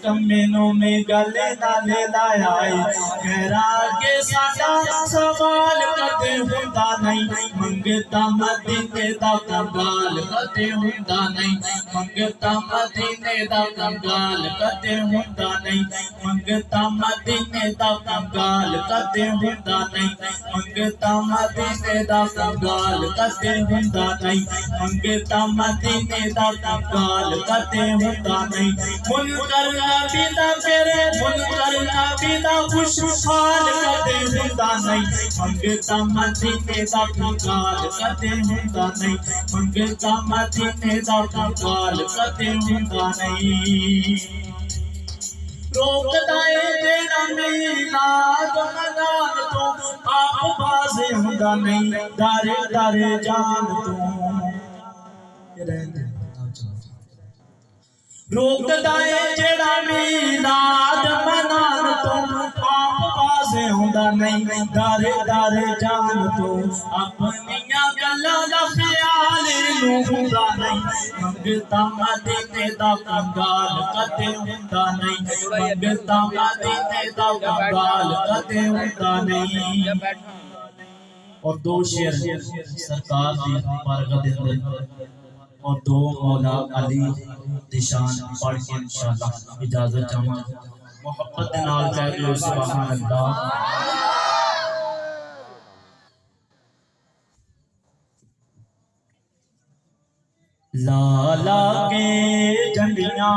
कमेनों में गले नाले लाया कहरा के साडा सवाल कदे हुंदा नहीं मंगता मदीने दा कंगाल कदे हुंदा नहीं मंगता मदीने दा कंगाल कदे हुंदा नहीं मंगता मदीने दा कंगाल कदे हुंदा नहीं मंगता मदीने दा कंगाल कदे हुंदा नहीं मंगता मदीने दा कंगाल कदे हुंदा नहीं मुनकर नबी दा फेरे मुनकर नबी दा खुशहाल कदे हुंदा नहीं मंगता मदीने दा कंगाल कदे हुंदा नहीं मंगता मदीने दा कंगाल कदे हुंदा नहीं रोकदा है जेड़ा मिलाद मनान तो आप बाज़ हुंदा नहीं दारे दारे जान तो रोकदा है जेड़ा मिलाद मनान तो आप बाज़ हुंदा नहीं दारे दारे जान तो अपनियां गल्लां दा ख्याल नू हुंदा नहीं मंगता मदीने दा कंगाल कदे हुंदा नहीं मंगता मदीने दा कंगाल कदे हुंदा नहीं। और दो शेर सरकार दी बारगाह दे अंदर और दो मौला अली दी शान पढ़ के इंशाअल्लाह इजाजत चाहां मोहब्बत दे नाल कह के सुभान अल्लाह। लाला के झंडियां